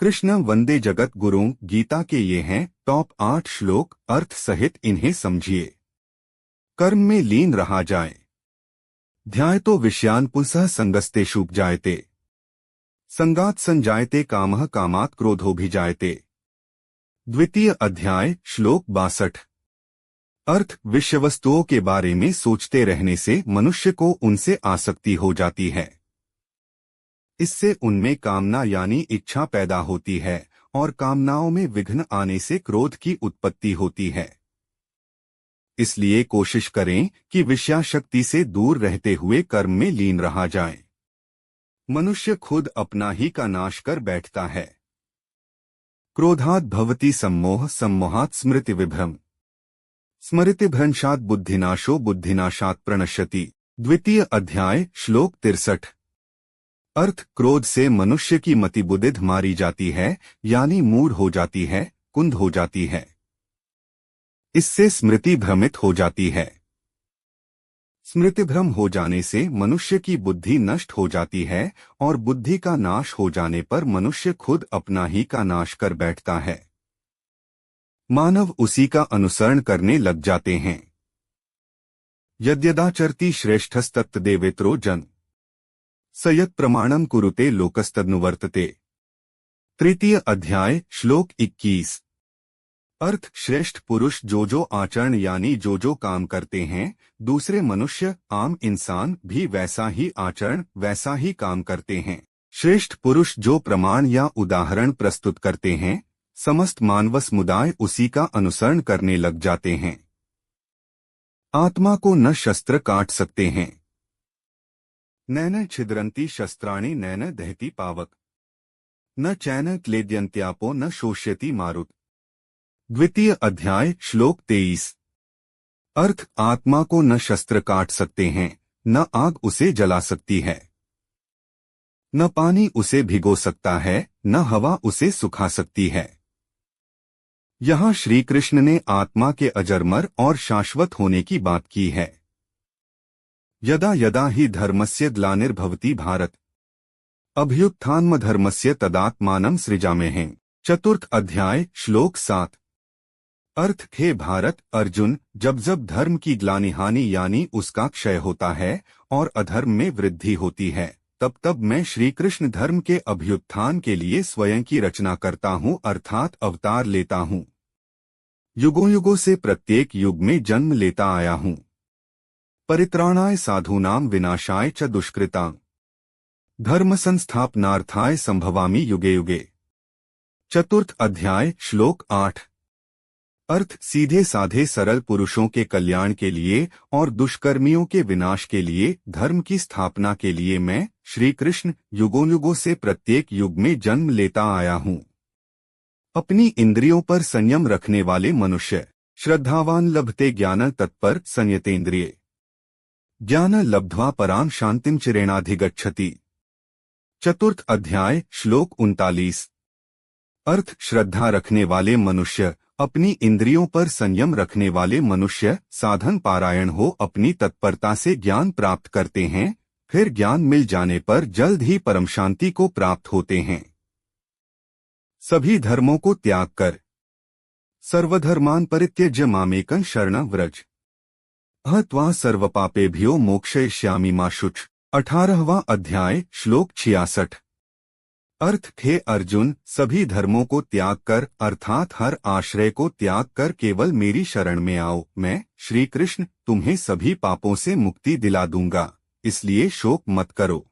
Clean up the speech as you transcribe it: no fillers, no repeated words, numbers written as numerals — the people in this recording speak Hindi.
कृष्ण वंदे जगत गुरुं गीता के ये हैं टॉप 8 श्लोक। अर्थ सहित इन्हें समझिए। कर्म में लीन रहा जाए। ध्यायतो विषयान् पुंसः संगस्तेषु जायते। संगात् संजायते कामः कामात् क्रोधोऽभिजायते। द्वितीय अध्याय श्लोक 62। अर्थ विषय वस्तुओं के बारे में सोचते रहने से मनुष्य को उनसे आसक्ति हो जाती है। इससे उनमें कामना यानी इच्छा पैदा होती है और कामनाओं में विघ्न आने से क्रोध की उत्पत्ति होती है। इसलिए कोशिश करें कि विषयाशक्ति से दूर रहते हुए कर्म में लीन रहा जाए। मनुष्य खुद अपना ही का नाश कर बैठता है। क्रोधात् भवति सम्मोह सम्मोहात् स्मृति विभ्रम। स्मृति भ्रंशात् बुद्धिनाशो बुद्धिनाशात् प्रणश्यति। द्वितीय अध्याय श्लोक 63। अर्थ क्रोध से मनुष्य की मति बुद्धिद मारी जाती है यानी मूढ़ हो जाती है, कुंद हो जाती है। इससे स्मृति भ्रमित हो जाती है। स्मृति भ्रम हो जाने से मनुष्य की बुद्धि नष्ट हो जाती है और बुद्धि का नाश हो जाने पर मनुष्य खुद अपना ही का नाश कर बैठता है। मानव उसी का अनुसरण करने लग जाते हैं। यद्यदाचरति श्रेष्ठस्तत्तदेवेतरो जन स यत् प्रमाणम कुरुते लोकस्तदनुवर्तते। तृतीय अध्याय श्लोक 21। अर्थ श्रेष्ठ पुरुष जो आचरण यानी जो काम करते हैं, दूसरे मनुष्य आम इंसान भी वैसा ही आचरण वैसा ही काम करते हैं। श्रेष्ठ पुरुष जो प्रमाण या उदाहरण प्रस्तुत करते हैं, समस्त मानव समुदाय उसी का अनुसरण करने लग जाते हैं। आत्मा को न शस्त्र काट सकते हैं। नैन छिद्रन्ति शस्त्राणि नैन दहति पावक। न चैन क्लेद्यन्त्यापो न शोष्यति मारुत। द्वितीय अध्याय श्लोक 23। अर्थ आत्मा को न शस्त्र काट सकते हैं, न आग उसे जला सकती है, न पानी उसे भिगो सकता है, न हवा उसे सुखा सकती है। यहाँ श्री कृष्ण ने आत्मा के अजरमर और शाश्वत होने की बात की है। यदा यदा हि धर्मस्य ग्लानिर्भवति भारत अभ्युत्थानमधर्मस्य तदात्मानं सृजाम्यहम्। चतुर्थ अध्याय श्लोक 7। अर्थ हे भारत अर्जुन, जब जब धर्म की ग्लानि हानि यानी उसका क्षय होता है और अधर्म में वृद्धि होती है, तब तब मैं श्री कृष्ण धर्म के अभ्युत्थान के लिए स्वयं की रचना करता हूँ अर्थात अवतार लेता हूँ। युगों युगों से प्रत्येक युग में जन्म लेता आया हूँ। परित्राणाय साधूनां विनाशाय च दुष्कृतां धर्म संस्थापनार्थाय संभवामि युगे युगे। चतुर्थ अध्याय श्लोक 8। अर्थ सीधे साधे सरल पुरुषों के कल्याण के लिए और दुष्कर्मियों के विनाश के लिए धर्म की स्थापना के लिए मैं श्री कृष्ण युगों युगों से प्रत्येक युग में जन्म लेता आया हूँ। अपनी इंद्रियों पर संयम रखने वाले मनुष्य श्रद्धावान लभते ज्ञान तत्पर संयतेन्द्रिये ज्ञान लब्ध्वा परां शांतिं चिरेणाधिगच्छति। चतुर्थ अध्याय श्लोक 39। अर्थ श्रद्धा रखने वाले मनुष्य, अपनी इंद्रियों पर संयम रखने वाले मनुष्य साधन पारायण हो अपनी तत्परता से ज्ञान प्राप्त करते हैं, फिर ज्ञान मिल जाने पर जल्द ही परम शांति को प्राप्त होते हैं। सभी धर्मों को त्याग कर सर्वधर्मान् परित्यज्य मामेकं शरणं व्रज त्वा सर्वपापेभ्यो मोक्षयिष्यामि मा शुच। 18वां अध्याय श्लोक 66। अर्थ हे अर्जुन, सभी धर्मों को त्याग कर अर्थात हर आश्रय को त्याग कर केवल मेरी शरण में आओ। मैं श्री कृष्ण तुम्हें सभी पापों से मुक्ति दिला दूंगा, इसलिए शोक मत करो।